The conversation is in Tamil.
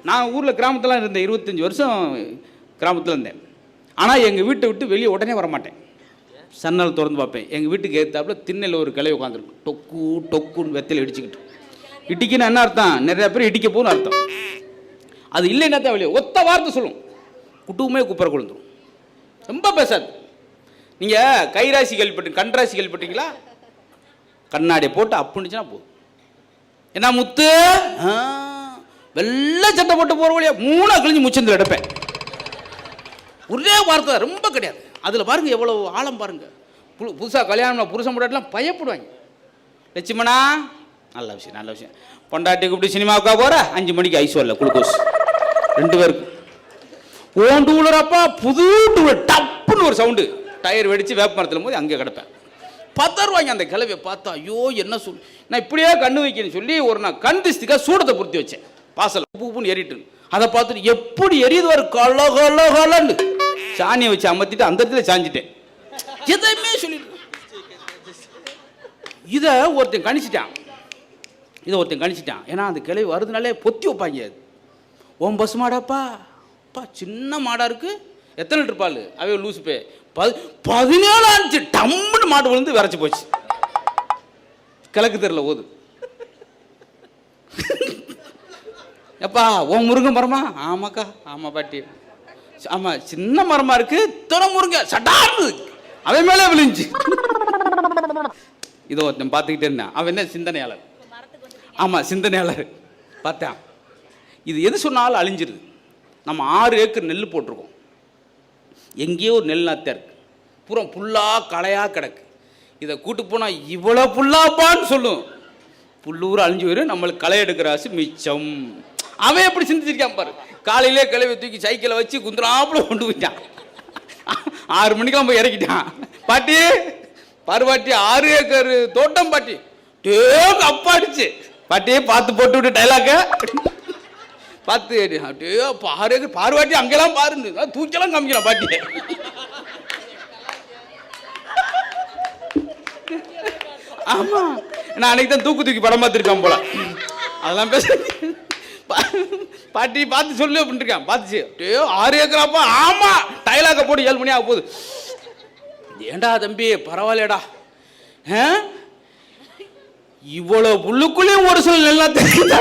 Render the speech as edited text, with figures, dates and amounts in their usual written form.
நான் ஊரில் கிராமத்தில் இருந்தேன், 25 வருஷம் கிராமத்தில் இருந்தேன். ஆனால் எங்கள் வீட்டை விட்டு வெளியே உடனே வரமாட்டேன். சன்னல் திறந்து பார்ப்பேன். எங்கள் வீட்டுக்கு ஏற்றாப்புல திண்ணையில் ஒரு கிளை உட்காந்துருக்கும். டொக்கு டொக்குன்னு வெத்தையில் இடிச்சுக்கிட்டு. இடிக்குன்னு என்ன அர்த்தம்? நிறையா பேர் இடிக்க போகணும்னு அர்த்தம். அது இல்லைன்னா தான் வெளியே ஒத்த வார்த்தை சொல்லும், குட்டுமே குப்பரை கொழுந்துடும். ரொம்ப பேசாது. நீங்கள் கைராசி கேள்விப்பட்டீங்க, கண்ராசி கேள்விப்பட்டீங்களா? கண்ணாடியை போட்டு அப்புடிச்சுன்னா போதும். என்ன முத்து வெள்ளை சட்டை போட்டு போகிற வழியா 3 கிழிஞ்சு முச்சந்தில் எடுப்பேன். ஒரே வார்த்தை, ரொம்ப கிடையாது. அதில் பாருங்கள் எவ்வளோ ஆழம் பாருங்கள். புதுசாக கல்யாணம் புருஷன் பொண்டாட்டிலாம் பயப்படுவாங்க. லட்சுமணா நல்ல விஷயம், நல்ல விஷயம். பொண்டாட்டி கூப்பிட்டு சினிமாவுக்கா போகிற 5 மணிக்கு ஐஸ் வரல குளுக்கோஸ் 2 பேருக்கு. ஓன் டூலரப்பா புது டூலர் டப்புன்னு ஒரு சவுண்டு, டயர் வெடித்து வேப்ப மரத்தில் போது அங்கே கிடப்பேன். 10 ரூபாய்ங்க அந்த கிளவியை பார்த்தா. ஐயோ என்ன சொல், நான் இப்படியே கண்ணு வைக்கணும்னு சொல்லி ஒரு நான் கண் திஸ்திக்காக சூடத்தை பொருத்தி வச்சேன். வாசல் பூப்புன்னு எரிட்டு அதை பார்த்துட்டு எப்படி எரியுது ஒரு கலகலன்னு சாணியை வச்சு அமர்த்திட்டு அந்த இடத்துல சாஞ்சிட்டேன். எதையுமே சொல்லிட்டு இதை ஒருத்தன் கணிச்சிட்டான். ஏன்னா அந்த கிளவி வருதுனாலே பொத்தி வைப்பாங்க. அது ஓம் பசு மாடாப்பா அப்பா, சின்ன மாடா இருக்கு, எத்தனை லிட்டர் பால்? அவே லூசு பே 17 ஆச்சு. டம்முன்னு மாடு விழுந்து விரைச்சி போச்சு. கிழக்கு தெருல ஓது. எப்பா ஓம் முருங்கை மரமா? ஆமாக்கா, ஆமா பாட்டி, ஆமா சின்ன மரமா இருக்கு, இத்தனை முருங்கை சட்டார்னு அவன் மேலே விழுந்துச்சு. இதோ ஒருத்தன் பார்த்துக்கிட்டே இருந்தான். அவன் என்ன சிந்தனையாளர்? ஆமா சிந்தனையாளர். பார்த்தான், இது எது சொன்னாலும் அழிஞ்சிருது. நம்ம 6 ஏக்கர் நெல் போட்டிருக்கோம். எங்கேயோ ஒரு நெல் நாத்தா இருக்கு, பூரா புல்லாக களையாக கிடக்கு. இதை கூட்டு போனால் இவ்வளோ புல்லாப்பான்னு சொல்லும். புல்லூர் அழிஞ்சு வரும், நம்மளுக்கு களை எடுக்கிற ஆசை மிச்சம். அவன் எப்படி சிந்திச்சிருக்கான் பாரு. காலையிலே கிளவி தூக்கி சைக்கிளை வச்சு குந்துராப்புல கொண்டு போயிட்டான். 6 மணிக்கெல்லாம் போய் இறக்கிட்டான். பாட்டி பாருபாட்டி 6 ஏக்கர் தோட்டம் பாட்டி. டேக்கு அப்பாடிச்சு. பாட்டியே பார்த்து போட்டு விட்டு டைலாக்க பார்த்து 6 ஏக்கர் பாருபாட்டி அங்கெல்லாம் பாருன்னு தூக்கெல்லாம் காமிக்கலாம் பாட்டி. ஆமா நான் அன்னைக்கு தான் தூக்கி படம் பார்த்துருக்கான் போல. அதெல்லாம் பேச பாட்டி பார்த்து சொல்லு அப்படின்ட்டு இருக்கான். பார்த்துச்சு 6 ஏக்கராப்பா. ஆமா டைலாக போட்டு 7 மணி ஆக போகுது. ஏண்டா தம்பி பரவாயில்லடா, இவ்வளவு புல்லுக்குள்ளேயும் ஒரு சில நல்லா தெரியும்.